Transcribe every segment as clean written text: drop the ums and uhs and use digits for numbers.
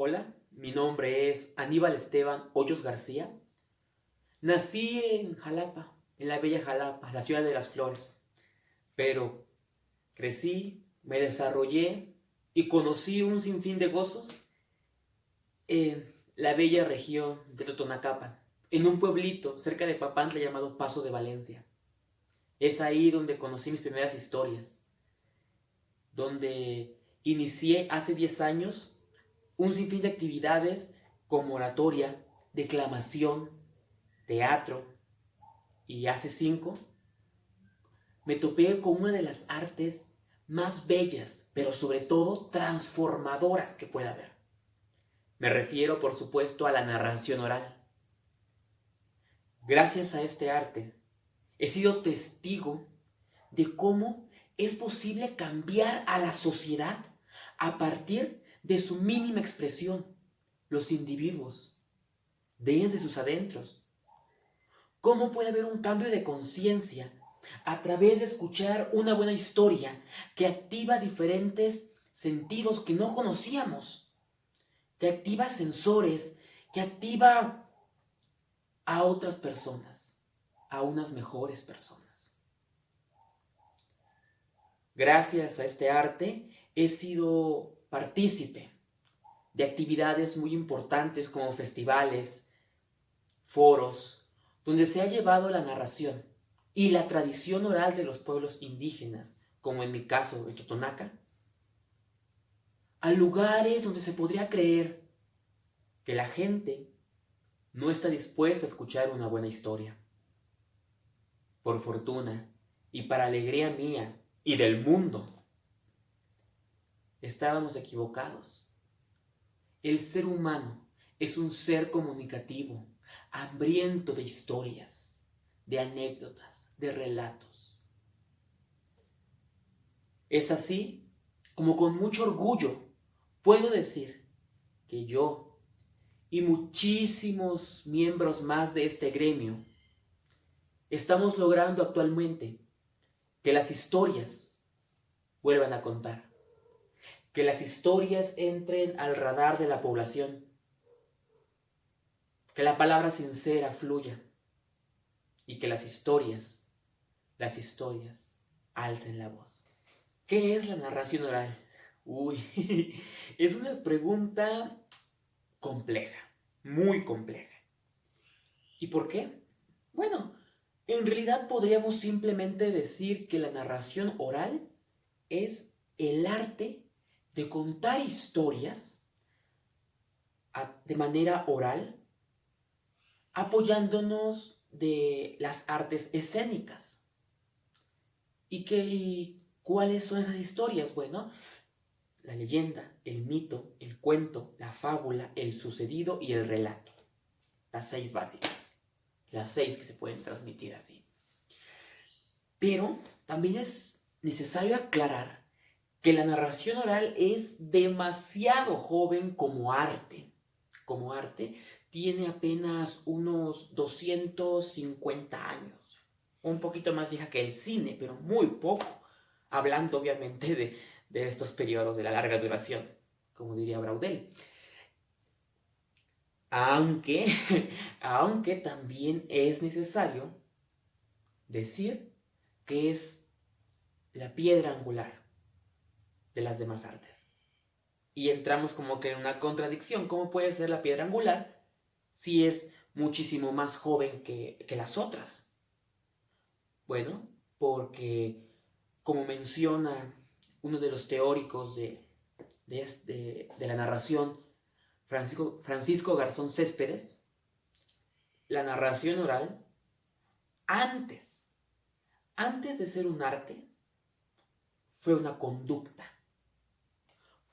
Hola, mi nombre es Aníbal Esteban Hoyos García. Nací en Jalapa, en la bella Jalapa, la ciudad de las flores. Pero crecí, me desarrollé y conocí un sinfín de gozos en la bella región de Totonacapan, en un pueblito cerca de Papantla llamado Paso de Valencia. Es ahí donde conocí mis primeras historias, donde inicié hace 10 años un sinfín de actividades como oratoria, declamación, teatro, y hace 5 me topé con una de las artes más bellas, pero sobre todo transformadoras que pueda haber. Me refiero, por supuesto, a la narración oral. Gracias a este arte, he sido testigo de cómo es posible cambiar a la sociedad a partir de su mínima expresión. Los individuos, desde sus adentros. ¿Cómo puede haber un cambio de conciencia a través de escuchar una buena historia que activa diferentes sentidos que no conocíamos, que activa sensores, que activa a otras personas, a unas mejores personas? Gracias a este arte he sido partícipe de actividades muy importantes como festivales, foros, donde se ha llevado la narración y la tradición oral de los pueblos indígenas, como en mi caso, el Totonaca, a lugares donde se podría creer que la gente no está dispuesta a escuchar una buena historia. Por fortuna, y para alegría mía y del mundo, estábamos equivocados. El ser humano es un ser comunicativo, hambriento de historias, de anécdotas, de relatos. Es así como con mucho orgullo puedo decir que yo y muchísimos miembros más de este gremio estamos logrando actualmente que las historias vuelvan a contar, que las historias entren al radar de la población, que la palabra sincera fluya y que las historias alcen la voz. ¿Qué es la narración oral? Uy, es una pregunta compleja, muy compleja. ¿Y por qué? Bueno, en realidad podríamos simplemente decir que la narración oral es el arte de contar historias de manera oral, apoyándonos de las artes escénicas. ¿Y cuáles son esas historias? Bueno, la leyenda, el mito, el cuento, la fábula, el sucedido y el relato. Las 6 básicas. Las 6 que se pueden transmitir así. Pero también es necesario aclarar que la narración oral es demasiado joven como arte. Como arte, tiene apenas unos 250 años. Un poquito más vieja que el cine, pero muy poco. Hablando obviamente de estos periodos de la larga duración, como diría Braudel. Aunque, aunque también es necesario decir que es la piedra angular de las demás artes. Y entramos como que en una contradicción. ¿Cómo puede ser la piedra angular si es muchísimo más joven que las otras? Bueno, porque como menciona uno de los teóricos de la narración, Francisco Garzón Céspedes, la narración oral, antes, antes de ser un arte, fue una conducta,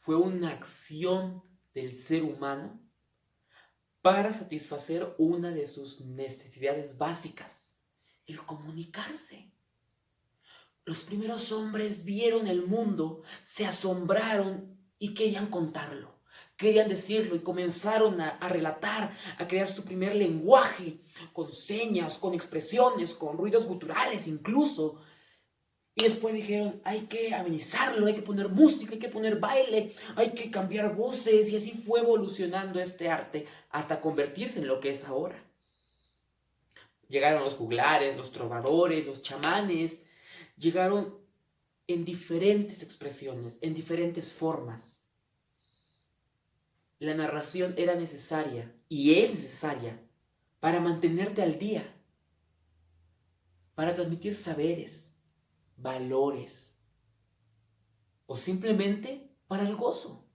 fue una acción del ser humano para satisfacer una de sus necesidades básicas, el comunicarse. Los primeros hombres vieron el mundo, se asombraron y querían contarlo, querían decirlo y comenzaron a relatar, a crear su primer lenguaje, con señas, con expresiones, con ruidos guturales incluso. Y después dijeron, hay que amenizarlo, hay que poner música, hay que poner baile, hay que cambiar voces. Y así fue evolucionando este arte hasta convertirse en lo que es ahora. Llegaron los juglares, los trovadores, los chamanes. Llegaron en diferentes expresiones, en diferentes formas. La narración era necesaria y es necesaria para mantenerte al día, para transmitir saberes, valores o simplemente para el gozo.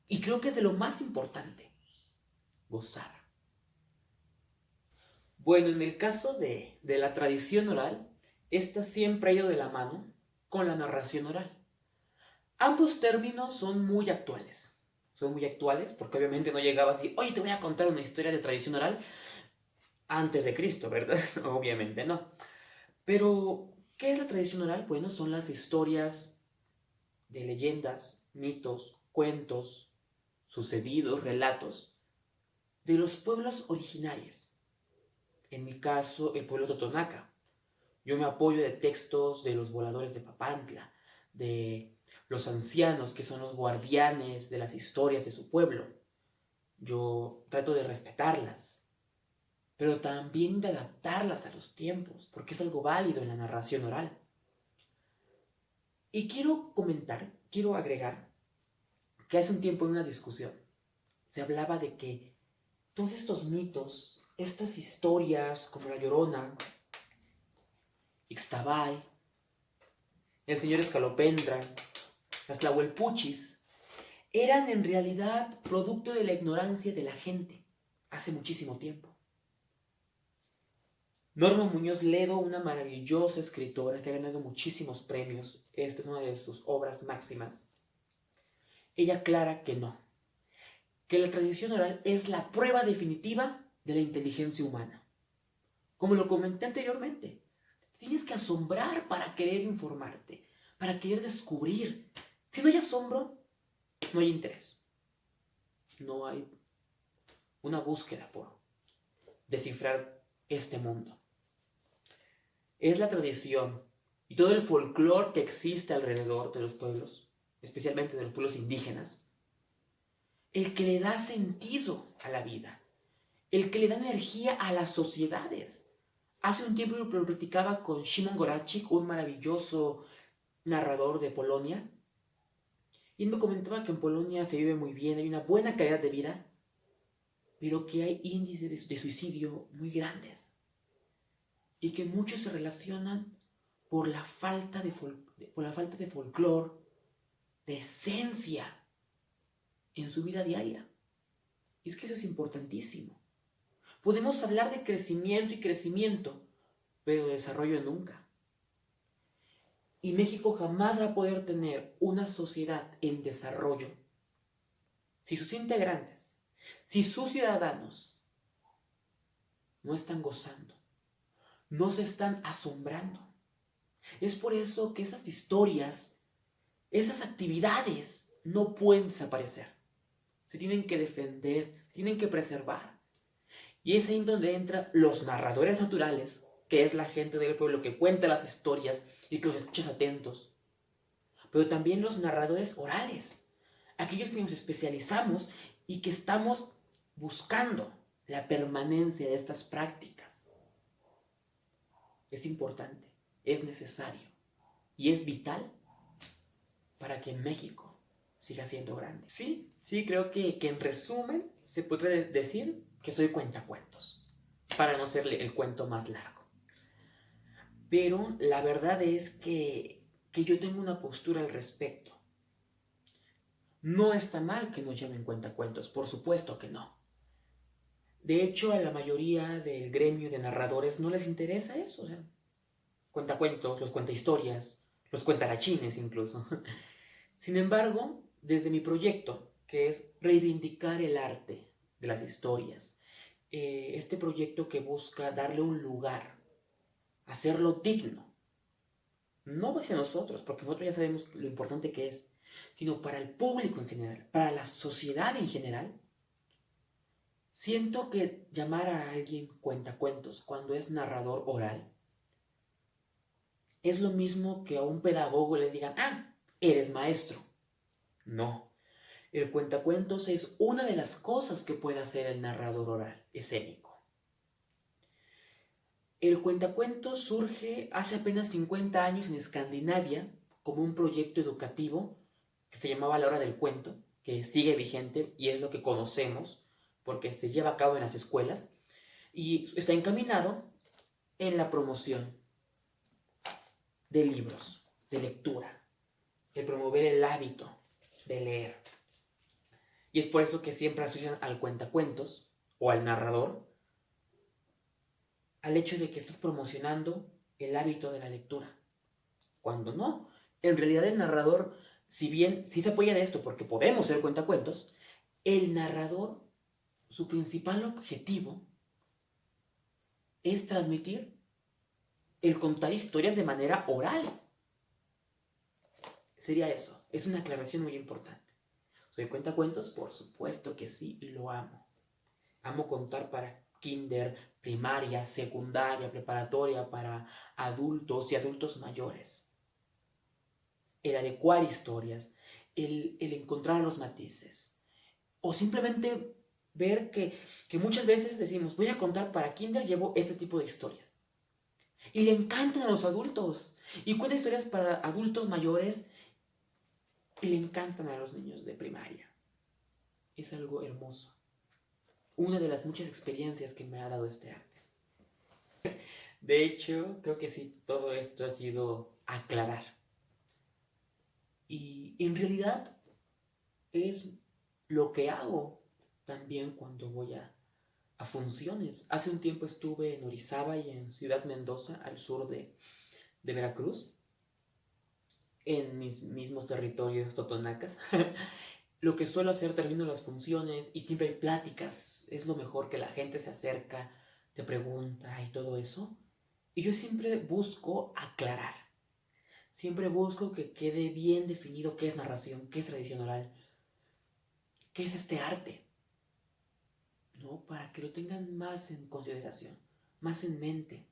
Y creo que es de lo más importante, gozar. Bueno, en el caso de la tradición oral, esta siempre ha ido de la mano con la narración oral. Ambos términos son muy actuales. Son muy actuales porque obviamente no llegaba así, oye, te voy a contar una historia de tradición oral antes de Cristo, ¿verdad? Obviamente no. Pero, ¿qué es la tradición oral? Bueno, son las historias de leyendas, mitos, cuentos, sucedidos, relatos de los pueblos originarios. En mi caso, el pueblo totonaca. Yo me apoyo de textos de los voladores de Papantla, de los ancianos que son los guardianes de las historias de su pueblo. Yo trato de respetarlas, pero también de adaptarlas a los tiempos, porque es algo válido en la narración oral. Y quiero agregar, que hace un tiempo en una discusión se hablaba de que todos estos mitos, estas historias como La Llorona, Ixtabay, el señor Escalopendra, las Tlahuelpuchis, eran en realidad producto de la ignorancia de la gente hace muchísimo tiempo. Norma Muñoz Ledo, una maravillosa escritora que ha ganado muchísimos premios, esta es una de sus obras máximas, ella aclara que no, que la tradición oral es la prueba definitiva de la inteligencia humana. Como lo comenté anteriormente, tienes que asombrar para querer informarte, para querer descubrir. Si no hay asombro, no hay interés. No hay una búsqueda por descifrar este mundo. Es la tradición y todo el folclore que existe alrededor de los pueblos, especialmente de los pueblos indígenas, el que le da sentido a la vida, el que le da energía a las sociedades. Hace un tiempo lo platicaba con Szymon Goraczyk, un maravilloso narrador de Polonia, y él me comentaba que en Polonia se vive muy bien, hay una buena calidad de vida, pero que hay índices de suicidio muy grandes y que muchos se relacionan por la falta de folclore, de esencia en su vida diaria. Y es que eso es importantísimo. Podemos hablar de crecimiento y crecimiento, pero de desarrollo nunca. Y México jamás va a poder tener una sociedad en desarrollo si sus integrantes, si sus ciudadanos no están gozando, no se están asombrando. Es por eso que esas historias, esas actividades no pueden desaparecer. Se tienen que defender, se tienen que preservar. Y es ahí donde entran los narradores naturales, que es la gente del pueblo que cuenta las historias y que los escuchas atentos. Pero también los narradores orales, aquellos que nos especializamos y que estamos buscando la permanencia de estas prácticas. Es importante, es necesario y es vital para que México siga siendo grande. Sí, creo que en resumen se puede decir que soy cuentacuentos, para no ser el cuento más largo. Pero la verdad es que yo tengo una postura al respecto. No está mal que nos llamen cuentacuentos, por supuesto que no. De hecho, a la mayoría del gremio de narradores no les interesa eso. O sea, cuentacuentos, los cuentahistorias, los cuentarachines incluso. Sin embargo, desde mi proyecto, que es reivindicar el arte de las historias, este proyecto que busca darle un lugar, hacerlo digno, no hacia nosotros, porque nosotros ya sabemos lo importante que es, sino para el público en general, para la sociedad en general. Siento que llamar a alguien cuentacuentos cuando es narrador oral es lo mismo que a un pedagogo le digan, ah, eres maestro. No. El cuentacuentos es una de las cosas que puede hacer el narrador oral, escénico. El cuentacuentos surge hace apenas 50 años en Escandinavia como un proyecto educativo que se llamaba La Hora del Cuento, que sigue vigente y es lo que conocemos porque se lleva a cabo en las escuelas y está encaminado en la promoción de libros, de lectura, el promover el hábito de leer. Y es por eso que siempre asocian al cuentacuentos o al narrador al hecho de que estás promocionando el hábito de la lectura. Cuando no, en realidad el narrador, si bien sí se apoya de esto porque podemos ser cuentacuentos, el narrador, su principal objetivo es transmitir el contar historias de manera oral. Sería eso, es una aclaración muy importante. ¿Soy cuentacuentos? Por supuesto que sí, y lo amo. Amo contar para kinder, primaria, secundaria, preparatoria, para adultos y adultos mayores. El adecuar historias, el encontrar los matices. O simplemente ver que muchas veces decimos, voy a contar para kinder, llevo este tipo de historias. Y le encantan a los adultos. Y cuenta historias para adultos mayores y le encantan a los niños de primaria. Es algo hermoso. Una de las muchas experiencias que me ha dado este arte. De hecho, creo que sí, todo esto ha sido aclarar. Y en realidad es lo que hago también cuando voy a funciones. Hace un tiempo estuve en Orizaba y en Ciudad Mendoza, al sur de Veracruz, en mis mismos territorios totonacas. Lo que suelo hacer, termino las funciones y siempre hay pláticas. Es lo mejor que la gente se acerca, te pregunta y todo eso. Y yo siempre busco aclarar. Siempre busco que quede bien definido qué es narración, qué es tradición oral, qué es este arte, ¿no? Para que lo tengan más en consideración, más en mente.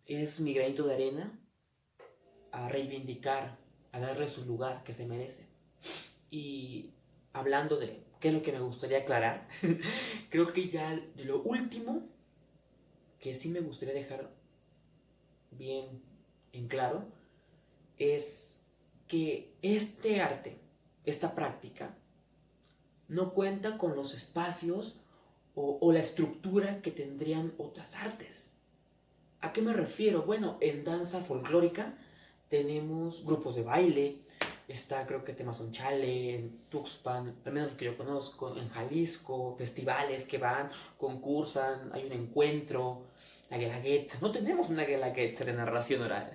Es mi granito de arena a reivindicar, a darle su lugar que se merece. Y hablando de qué es lo que me gustaría aclarar, creo que ya de lo último que sí me gustaría dejar bien en claro es que este arte, esta práctica, no cuenta con los espacios o la estructura que tendrían otras artes. ¿A qué me refiero? Bueno, en danza folclórica tenemos grupos de baile, está creo que Temazunchale, en Tuxpan, al menos los que yo conozco, en Jalisco, festivales que van, concursan, hay un encuentro, la Guelaguetza. No tenemos una Guelaguetza de narración oral.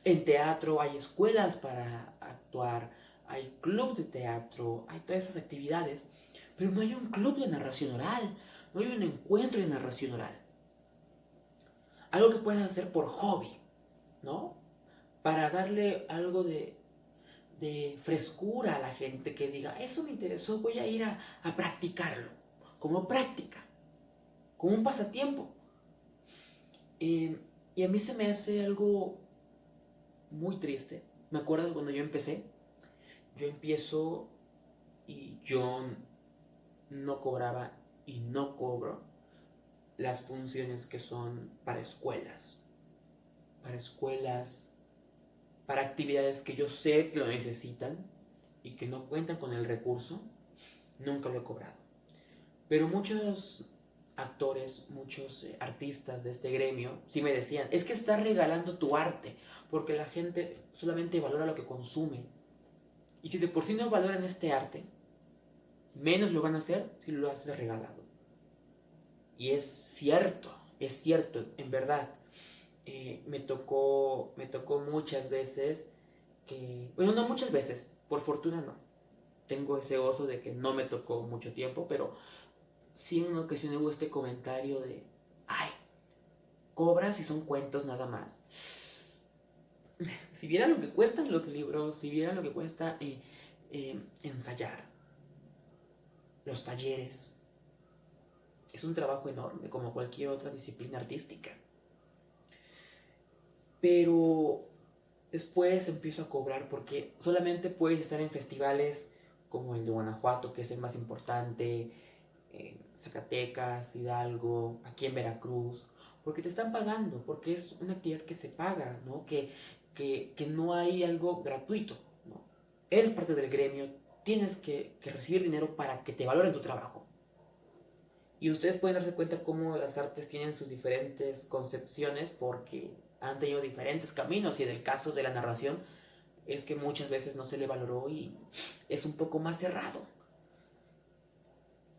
En teatro hay escuelas para actuar, hay clubes de teatro, hay todas esas actividades, pero no hay un club de narración oral, no hay un encuentro de narración oral. Algo que puedas hacer por hobby, ¿no? Para darle algo de frescura a la gente que diga, eso me interesó, voy a ir a practicarlo, como práctica, como un pasatiempo. Y a mí se me hace algo muy triste. Me acuerdo cuando yo empiezo y yo no cobraba y no cobro las funciones que son para escuelas, para actividades que yo sé que lo necesitan y que no cuentan con el recurso, nunca lo he cobrado. Pero muchos actores, muchos artistas de este gremio sí me decían, es que estás regalando tu arte, porque la gente solamente valora lo que consume. Y si de por sí no valoran este arte, menos lo van a hacer si lo haces regalado. Y es cierto, en verdad. Me tocó muchas veces que, bueno, no muchas veces, por fortuna no. Tengo ese gozo de que no me tocó mucho tiempo, pero sí en una ocasión hubo este comentario de, ay, cobras y son cuentos nada más. Si vieran lo que cuestan los libros, si vieran lo que cuesta ensayar, los talleres, es un trabajo enorme como cualquier otra disciplina artística. pero después empiezo a cobrar porque solamente puedes estar en festivales como el de Guanajuato, que es el más importante, en Zacatecas, Hidalgo, aquí en Veracruz, porque te están pagando, porque es una actividad que se paga, ¿no? Que no hay algo gratuito, ¿no? Eres parte del gremio, tienes que recibir dinero para que te valoren tu trabajo. Y ustedes pueden darse cuenta cómo las artes tienen sus diferentes concepciones porque han tenido diferentes caminos y en el caso de la narración es que muchas veces no se le valoró y es un poco más cerrado.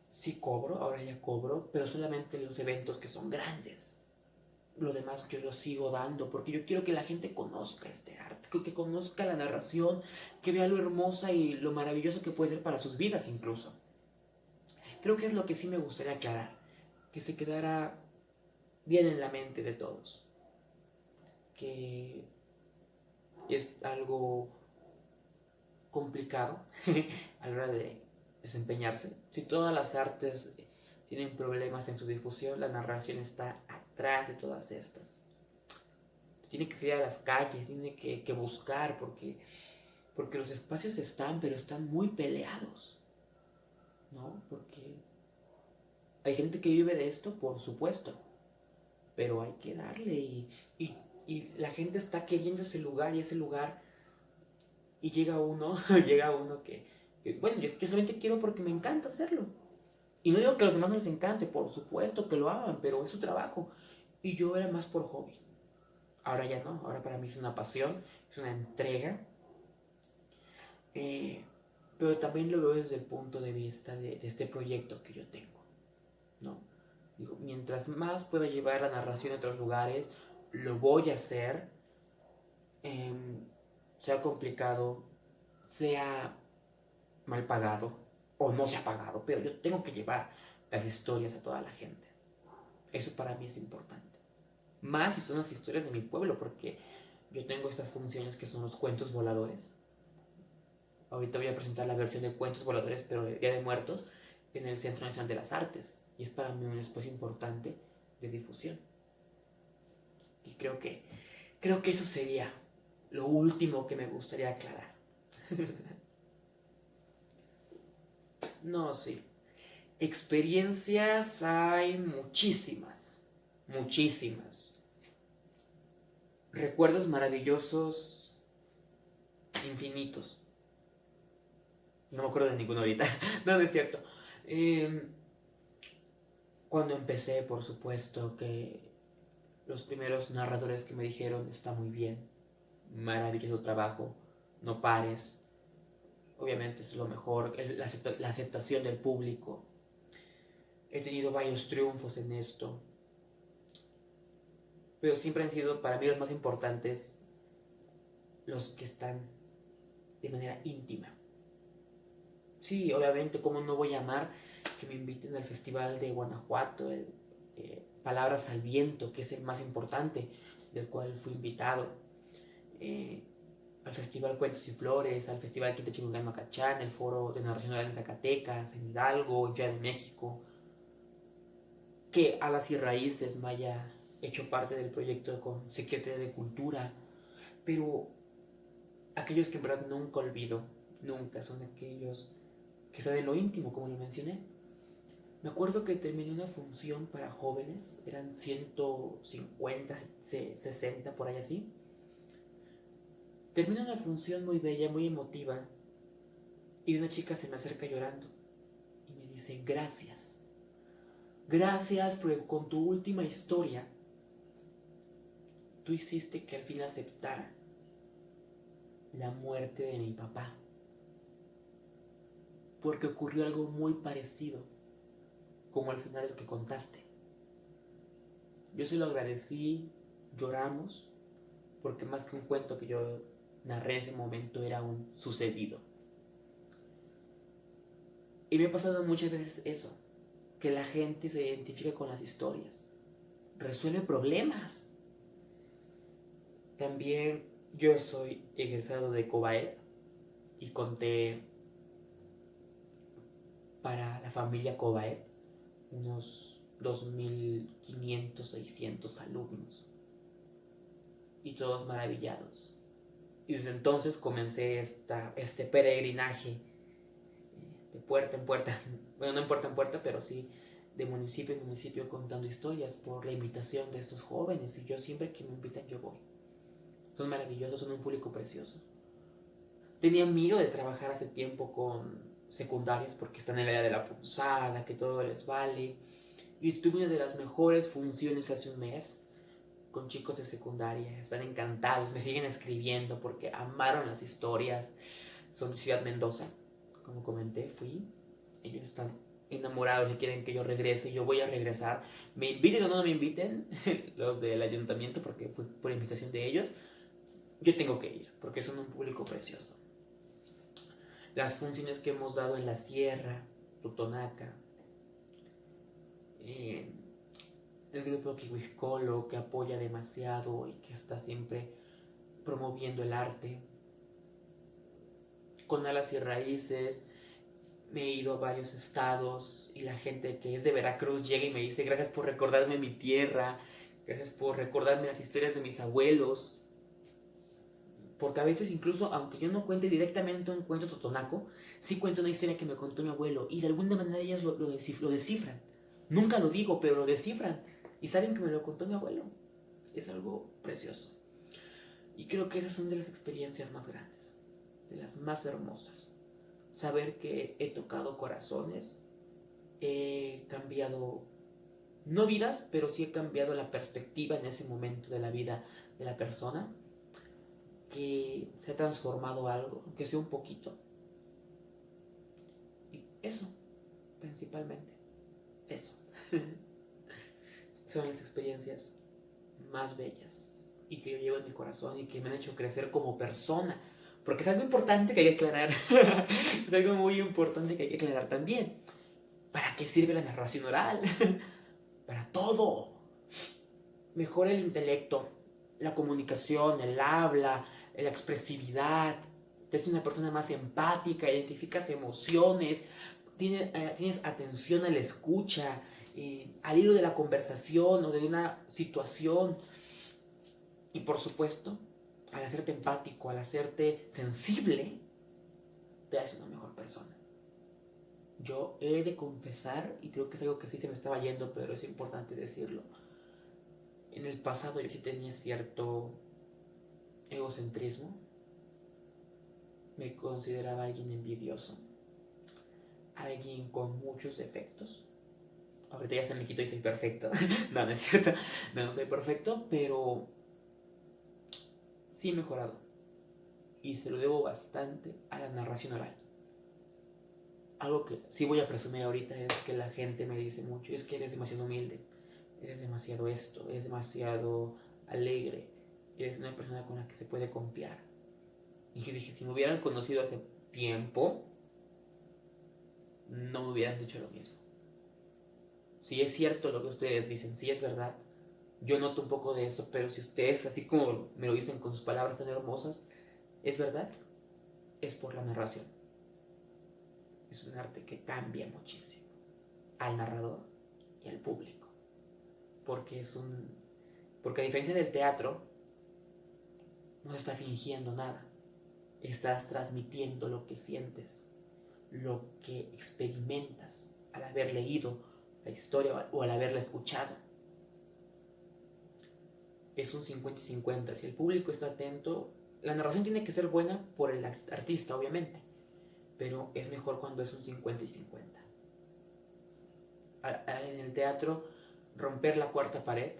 Sí cobro, ahora ya cobro, pero solamente los eventos que son grandes. Lo demás yo lo sigo dando porque yo quiero que la gente conozca este arte, que conozca la narración, que vea lo hermosa y lo maravilloso que puede ser para sus vidas incluso. Creo que es lo que sí me gustaría aclarar, que se quedara bien en la mente de todos, que es algo complicado a la hora de desempeñarse. Si todas las artes tienen problemas en su difusión, la narración está atrás de todas estas. Tiene que salir a las calles, tiene que buscar, porque los espacios están, pero están muy peleados, ¿no? Porque hay gente que vive de esto, por supuesto, pero hay que darle y, y la gente está queriendo ese lugar y ese lugar y llega uno, llega uno que bueno, yo solamente quiero porque me encanta hacerlo. Y no digo que a los demás no les encante, por supuesto que lo hagan, pero es su trabajo. Y yo era más por hobby. Ahora ya no, ahora para mí es una pasión, es una entrega. eh, pero también lo veo desde el punto de vista de este proyecto que yo tengo, ¿no? Digo, mientras más pueda llevar la narración a otros lugares, lo voy a hacer, eh, sea complicado, sea mal pagado o no sea pagado, pero yo tengo que llevar las historias a toda la gente. Eso para mí es importante. Más si son las historias de mi pueblo, porque yo tengo estas funciones que son los cuentos voladores. Ahorita voy a presentar la versión de cuentos voladores, pero de Día de Muertos, en el Centro Nacional de las Artes. Y es para mí un espacio importante de difusión. Y creo que eso sería lo último que me gustaría aclarar. No, sí. Experiencias hay muchísimas, muchísimas. Recuerdos maravillosos, infinitos. No me acuerdo de ninguno ahorita. No, no es cierto. Eh, cuando empecé, por supuesto, que los primeros narradores que me dijeron, está muy bien, maravilloso trabajo, no pares. Obviamente eso es lo mejor, la aceptación del público. He tenido varios triunfos en esto, pero siempre han sido para mí los más importantes los que están de manera íntima. Sí, obviamente, ¿cómo no voy a amar que me inviten al Festival de Guanajuato, el Palabras al Viento, que es el más importante, del cual fui invitado? Eh, al Festival Cuentos y Flores, al Festival Quinta Chingán Macachán, el Foro de Narración Oral en Zacatecas, en Hidalgo, en Ciudad de México, que Alas y Raíces me haya hecho parte del proyecto con Secretaría de Cultura, pero aquellos que en verdad nunca olvido, nunca, son aquellos que están en lo íntimo, como lo mencioné. Me acuerdo que terminé una función para jóvenes, eran 150, 60, por ahí así. Termina una función muy bella, muy emotiva, y una chica se me acerca llorando y me dice, gracias. Gracias porque con tu última historia tú hiciste que al fin aceptara la muerte de mi papá. Porque ocurrió algo muy parecido, como al final de lo que contaste. Yo se lo agradecí, lloramos, porque más que un cuento que yo narré en ese momento era un sucedido. Y me ha pasado muchas veces eso, que la gente se identifica con las historias, resuelve problemas. También yo soy egresado de Cobae y conté para la familia Cobae unos 2.500, 600 alumnos. y todos maravillados. Y desde entonces comencé este peregrinaje de puerta en puerta, bueno, no en puerta en puerta, pero sí de municipio en municipio contando historias por la invitación de estos jóvenes. Y yo siempre que me invitan yo voy. Son maravillosos, son un público precioso. Tenía miedo de trabajar hace tiempo con secundarias porque están en la edad de la punzada, que todo les vale. Y tuve una de las mejores funciones hace un mes con chicos de secundaria. Están encantados, me siguen escribiendo porque amaron las historias. Son de Ciudad Mendoza, como comenté, fui. Ellos están enamorados y quieren que yo regrese. Yo voy a regresar. Me inviten o no me inviten, los del ayuntamiento, porque fue por invitación de ellos. Yo tengo que ir, porque son un público precioso. Las funciones que hemos dado en la sierra, Totonaca, el grupo Kiwixcolo, que apoya demasiado y que está siempre promoviendo el arte. Con Alas y Raíces me he ido a varios estados y la gente que es de Veracruz llega y me dice gracias por recordarme mi tierra, gracias por recordarme las historias de mis abuelos. Porque a veces incluso, aunque yo no cuente directamente un cuento totonaco, sí cuento una historia que me contó mi abuelo y de alguna manera ellas lo descifran. Nunca lo digo, pero lo descifran y saben que me lo contó mi abuelo. Es algo precioso. Y creo que esas son de las experiencias más grandes, de las más hermosas. Saber que he tocado corazones, he cambiado, no vidas, pero sí he cambiado la perspectiva en ese momento de la vida de la persona, que se ha transformado algo, aunque sea un poquito. Y eso, principalmente, eso. Son las experiencias más bellas y que yo llevo en mi corazón y que me han hecho crecer como persona. Porque es algo importante que hay que aclarar. Es algo muy importante que hay que aclarar también. ¿Para qué sirve la narración oral? Para todo. Mejora el intelecto, la comunicación, el habla, la expresividad. Eres una persona más empática, identificas emociones, tienes atención a la escucha, al hilo de la conversación o de una situación. Y por supuesto, al hacerte empático, al hacerte sensible, te haces una mejor persona. Yo he de confesar, y creo que es algo que sí se me estaba yendo, pero es importante decirlo. En el pasado yo sí tenía cierto egocentrismo. Me consideraba alguien envidioso, alguien con muchos defectos. Ahorita ya se me quitó y soy perfecto. No, no es cierto. No soy perfecto, pero sí he mejorado. Y se lo debo bastante a la narración oral. Algo que sí voy a presumir ahorita es que la gente me dice mucho, es que eres demasiado humilde, eres demasiado esto, eres demasiado alegre, eres una persona con la que se puede confiar. Y yo dije, si me hubieran conocido hace tiempo, no me hubieran dicho lo mismo. Si es cierto lo que ustedes dicen, si es verdad, yo noto un poco de eso, pero si ustedes, así como me lo dicen con sus palabras tan hermosas, es verdad, es por la narración. Es un arte que cambia muchísimo al narrador y al público. Porque porque a diferencia del teatro, no está fingiendo nada. Estás transmitiendo lo que sientes, lo que experimentas al haber leído la historia o al haberla escuchado. Es un 50 y 50. Si el público está atento, la narración tiene que ser buena por el artista, obviamente, pero es mejor cuando es un 50 y 50. En el teatro, romper la cuarta pared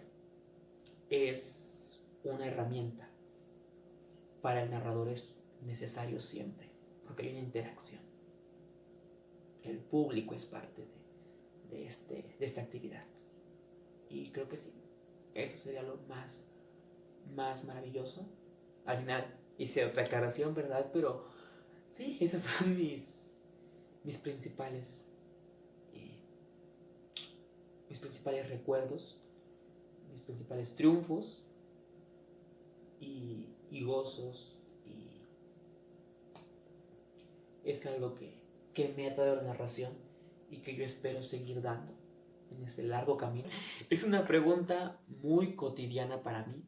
es una herramienta. Para el narrador es necesario siempre, porque hay una interacción. El público es parte de esta actividad. Y creo que sí, eso sería lo más maravilloso. Al final hice otra aclaración, ¿verdad? Pero sí, esos son mis principales eh, mis principales recuerdos, mis principales triunfos y gozos. Y es algo que me ha dado la narración y que yo espero seguir dando en este largo camino. Es una pregunta muy cotidiana para mí,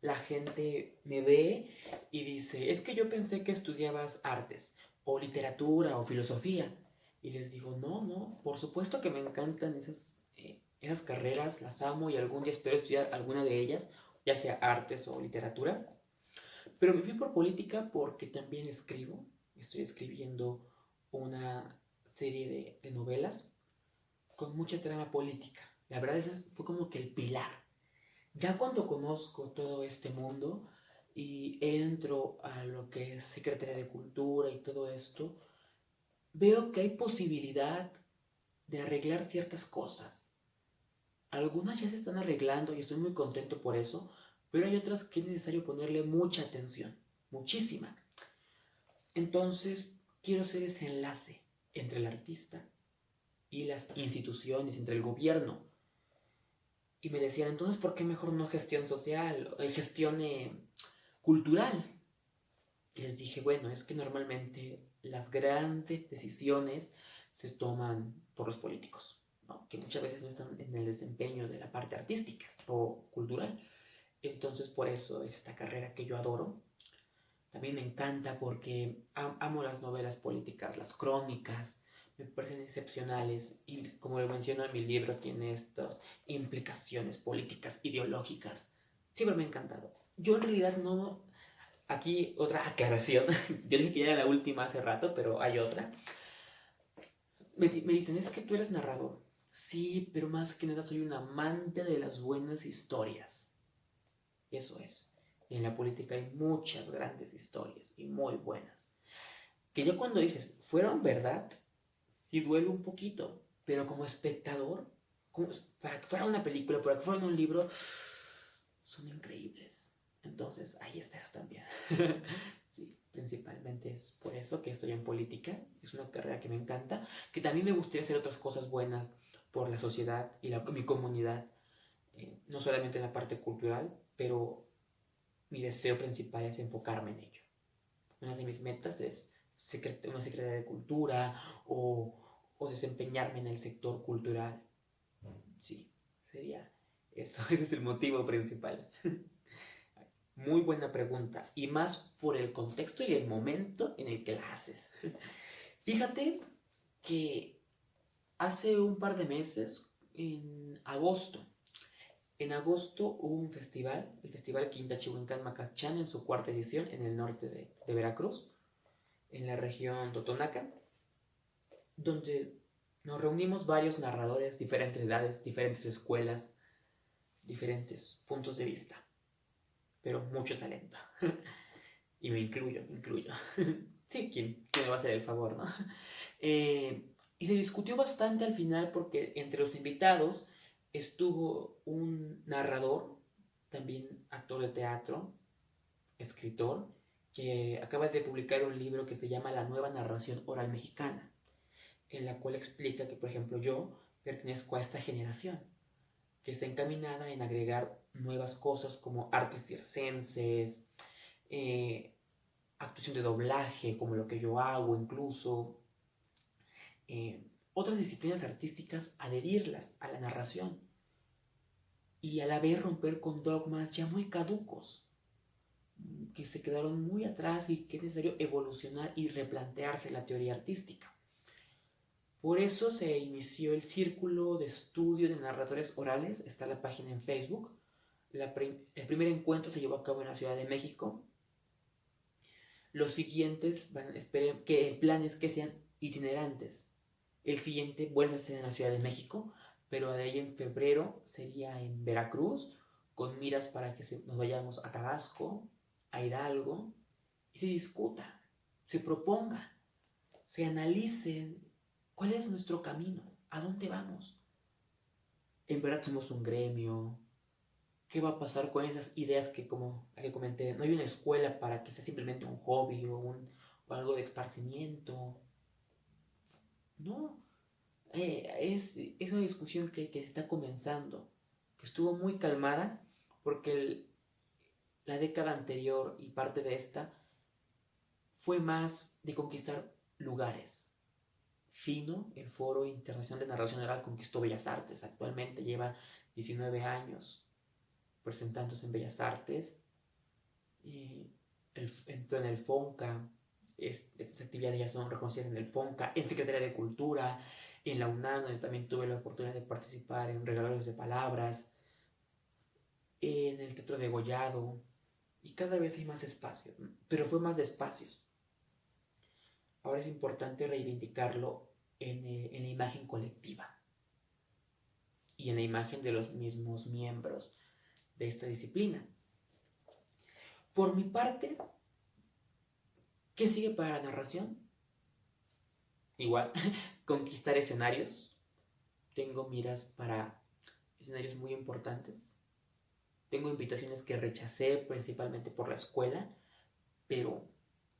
la gente me ve y dice, es que yo pensé que estudiabas artes, o literatura, o filosofía. Y les digo, no, no, por supuesto que me encantan esas carreras, las amo y algún día espero estudiar alguna de ellas, ya sea artes o literatura. Pero me fui por política porque también escribo, estoy escribiendo una serie de novelas con mucha trama política. La verdad, fue como que el pilar. Ya cuando conozco todo este mundo y entro a lo que es Secretaría de Cultura y todo esto, veo que hay posibilidad de arreglar ciertas cosas. Algunas ya se están arreglando y estoy muy contento por eso, pero hay otras que es necesario ponerle mucha atención, muchísima. Entonces, quiero ser ese enlace entre el artista y las instituciones, entre el gobierno. Y me decían, entonces, ¿por qué mejor no gestión social, gestión cultural? Y les dije, bueno, es que normalmente las grandes decisiones se toman por los políticos, ¿no? Que muchas veces no están en el desempeño de la parte artística o cultural. Entonces, por eso es esta carrera que yo adoro. También me encanta porque amo las novelas políticas, las crónicas, me parecen excepcionales y como lo menciono en mi libro, tiene estas implicaciones políticas, ideológicas. Siempre me ha encantado. Yo en realidad no... Aquí otra aclaración. Yo dije que ya era la última hace rato, pero hay otra. Me dicen, es que tú eres narrador. Sí, pero más que nada soy un amante de las buenas historias. Eso es. Y en la política hay muchas grandes historias y muy buenas. Que yo cuando dices, fueron verdad, sí duele un poquito. Pero como espectador, para que fuera una película, para que fuera un libro, son increíbles. Entonces, ahí está eso también. Sí, principalmente es por eso que estoy en política. Es una carrera que me encanta. Que también me gustaría hacer otras cosas buenas por la sociedad y mi comunidad. No solamente en la parte cultural, pero mi deseo principal es enfocarme en ello. Una de mis metas es una secretaria de cultura o desempeñarme en el sector cultural. Sí, sería eso. Ese es el motivo principal. Muy buena pregunta. Y más por el contexto y el momento en el que la haces. Fíjate que hace un par de meses, en agosto hubo un festival, el Festival Quintachihuincán Macachán, en su cuarta edición en el norte de Veracruz, en la región Totonaca, donde nos reunimos varios narradores, diferentes edades, diferentes escuelas, diferentes puntos de vista, pero mucho talento. Y me incluyo. Sí, ¿quién me va a hacer el favor, no? Y se discutió bastante al final porque entre los invitados estuvo un narrador, también actor de teatro, escritor, que acaba de publicar un libro que se llama La nueva narración oral mexicana, en la cual explica que, por ejemplo, yo pertenezco a esta generación, que está encaminada en agregar nuevas cosas como artes circenses, eh, actuación de doblaje, como lo que yo hago incluso, eh, otras disciplinas artísticas, adherirlas a la narración y a la vez romper con dogmas ya muy caducos, que se quedaron muy atrás y que es necesario evolucionar y replantearse la teoría artística. Por eso se inició el Círculo de Estudio de Narradores Orales, está la página en Facebook. El primer encuentro se llevó a cabo en la Ciudad de México. Los siguientes, esperen que el plan es que sean itinerantes. El siguiente vuelve a ser en la Ciudad de México, pero de ahí en febrero sería en Veracruz, con miras para que nos vayamos a Tabasco, a Hidalgo, y se discuta, se proponga, se analice cuál es nuestro camino, a dónde vamos. En verdad somos un gremio. ¿Qué va a pasar con esas ideas que, como la que comenté, no hay una escuela para que sea simplemente un hobby o algo de esparcimiento? No, es una discusión que está comenzando, que estuvo muy calmada porque la década anterior y parte de esta fue más de conquistar lugares. Fino, el Foro Internacional de Narración Oral conquistó Bellas Artes, actualmente lleva 19 años presentándose en Bellas Artes entró en el FONCA. Estas actividades ya son reconocidas en el FONCA, en Secretaría de Cultura, en la UNAM, donde también tuve la oportunidad de participar en regalos de palabras, en el Teatro de Gollado, y cada vez hay más espacios, pero fue más de espacios. Ahora es importante reivindicarlo en la imagen colectiva y en la imagen de los mismos miembros de esta disciplina. Por mi parte, ¿qué sigue para la narración? Igual, conquistar escenarios. Tengo miras para escenarios muy importantes. Tengo invitaciones que rechacé principalmente por la escuela, pero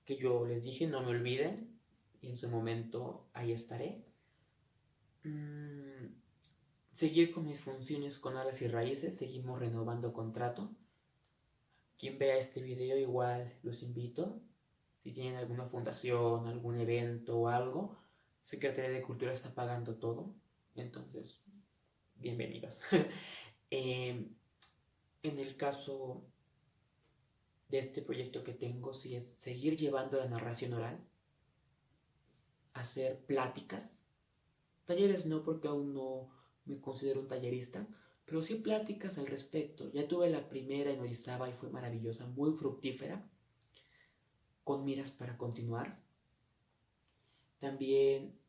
que yo les dije no me olviden y en su momento ahí estaré. Seguir con mis funciones con Alas y Raíces, seguimos renovando contrato. Quien vea este video igual los invito. Si tienen alguna fundación, algún evento o algo, Secretaría de Cultura está pagando todo. Entonces, bienvenidos. En el caso de este proyecto que tengo, sí es seguir llevando la narración oral, hacer pláticas. Talleres no, porque aún no me considero un tallerista, pero sí pláticas al respecto. Ya tuve la primera en Orizaba y fue maravillosa, muy fructífera, con miras para continuar. También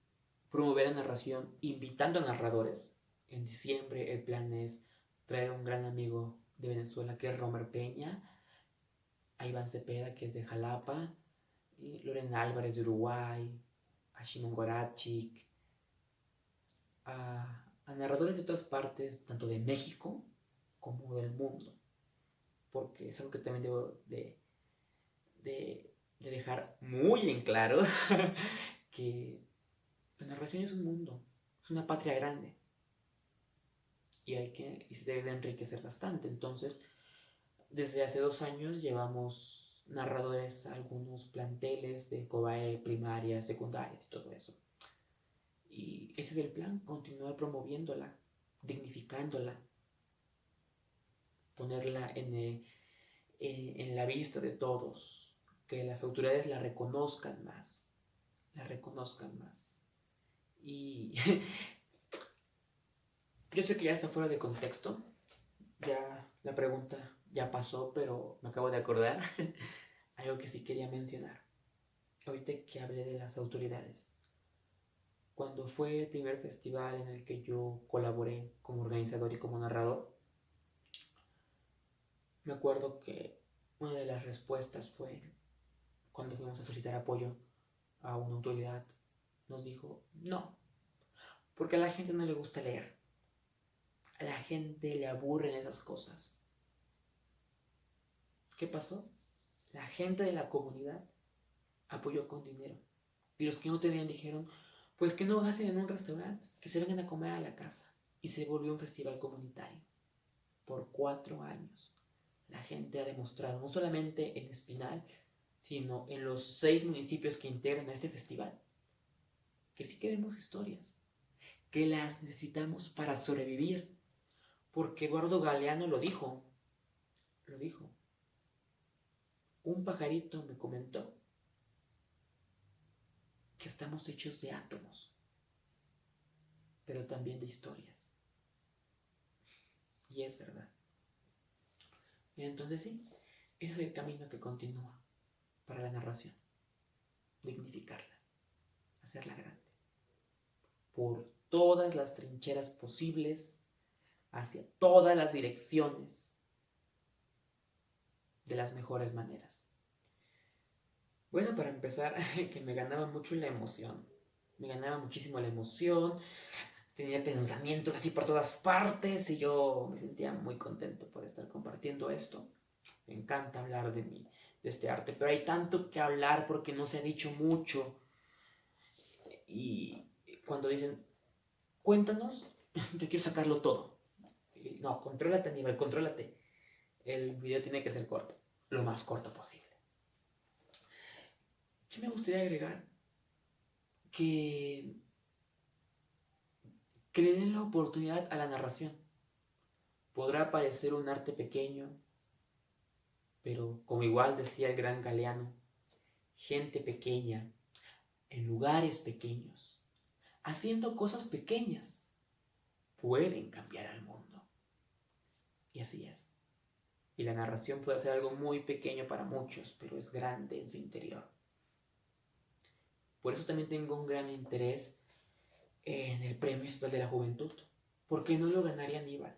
promover la narración invitando a narradores. En diciembre el plan es traer a un gran amigo de Venezuela que es Romer Peña, a Iván Cepeda que es de Jalapa, y Lorena Álvarez de Uruguay, a Shimon Gorachik, a narradores de otras partes, tanto de México como del mundo, porque es algo que también debo de dejar muy en claro, que la narración es un mundo, es una patria grande, y se debe de enriquecer bastante. Entonces, desde hace 2 años llevamos narradores a algunos planteles de COBAE, primarias, secundarias y todo eso. Y ese es el plan, continuar promoviéndola, dignificándola, ponerla en la vista de todos, que las autoridades la reconozcan más, la reconozcan más. Y yo sé que ya está fuera de contexto, ya la pregunta ya pasó, pero me acabo de acordar algo que sí quería mencionar. Ahorita que hablé de las autoridades, cuando fue el primer festival en el que yo colaboré como organizador y como narrador, me acuerdo que una de las respuestas fue cuando fuimos a solicitar apoyo a una autoridad, nos dijo no, porque a la gente no le gusta leer, a la gente le aburren esas cosas. ¿Qué pasó? La gente de la comunidad apoyó con dinero, y los que no tenían dijeron pues que no gasten en un restaurante, que se vengan a comer a la casa, y se volvió un festival comunitario por 4 años. La gente ha demostrado, no solamente en Espinal, sino en los 6 municipios que integran este festival, que sí queremos historias, que las necesitamos para sobrevivir, porque Eduardo Galeano lo dijo, un pajarito me comentó que estamos hechos de átomos, pero también de historias, y es verdad. Y entonces sí, ese es el camino que continúa para la narración, dignificarla, hacerla grande, por todas las trincheras posibles, hacia todas las direcciones, de las mejores maneras. Bueno, para empezar, que me ganaba mucho la emoción, me ganaba muchísimo la emoción, tenía pensamientos así por todas partes y yo me sentía muy contento por estar compartiendo esto. Me encanta hablar de este arte, pero hay tanto que hablar porque no se ha dicho mucho. Y cuando dicen, cuéntanos, yo quiero sacarlo todo. No, contrólate, Aníbal, contrólate. El video tiene que ser corto, lo más corto posible. ¿Qué me gustaría agregar? Que le den la oportunidad a la narración. Podrá parecer un arte pequeño, Pero como igual decía el gran Galeano, gente pequeña, en lugares pequeños, haciendo cosas pequeñas, pueden cambiar al mundo. Y así es. Y la narración puede ser algo muy pequeño para muchos, pero es grande en su interior. Por eso también tengo un gran interés en el Premio Estatal de la Juventud, porque no lo ganaría Aníbal,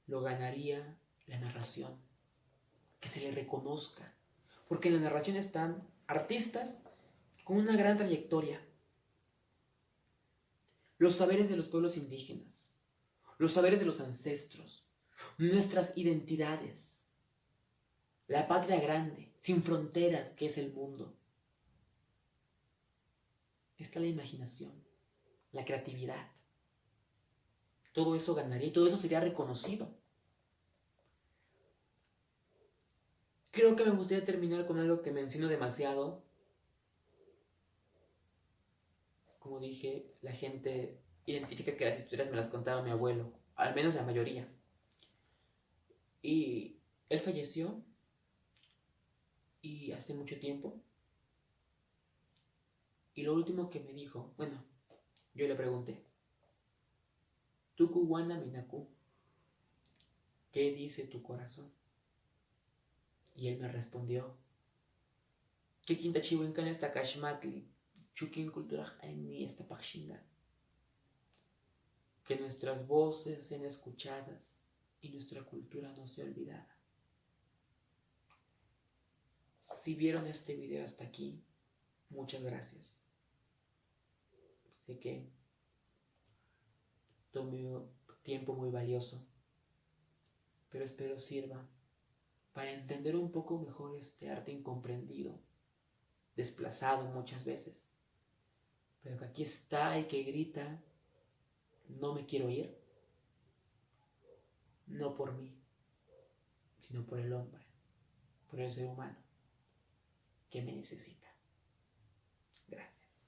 lo ganaría la narración, que se le reconozca, porque en la narración están artistas con una gran trayectoria, los saberes de los pueblos indígenas, los saberes de los ancestros, nuestras identidades, la patria grande, sin fronteras que es el mundo. Está la imaginación, la creatividad. Todo eso ganaría y todo eso sería reconocido. Creo que me gustaría terminar con algo que menciono demasiado. Como dije, la gente identifica que las historias me las contaba mi abuelo, al menos la mayoría. Y él falleció y hace mucho tiempo. Y lo último que me dijo, bueno, yo le pregunté, Tuku Wana Minaku, ¿qué dice tu corazón? Y él me respondió, que quinta chihuencan esta kashmatli, chukin kulturaj ni esta pakshinga. Que nuestras voces sean escuchadas y nuestra cultura no sea olvidada. Si vieron este video hasta aquí, muchas gracias. Sé que tomé tiempo muy valioso, pero espero sirva para entender un poco mejor este arte incomprendido, desplazado muchas veces, pero que aquí está y que grita, no me quiero ir, no por mí, sino por el hombre, por el ser humano que me necesita. Gracias.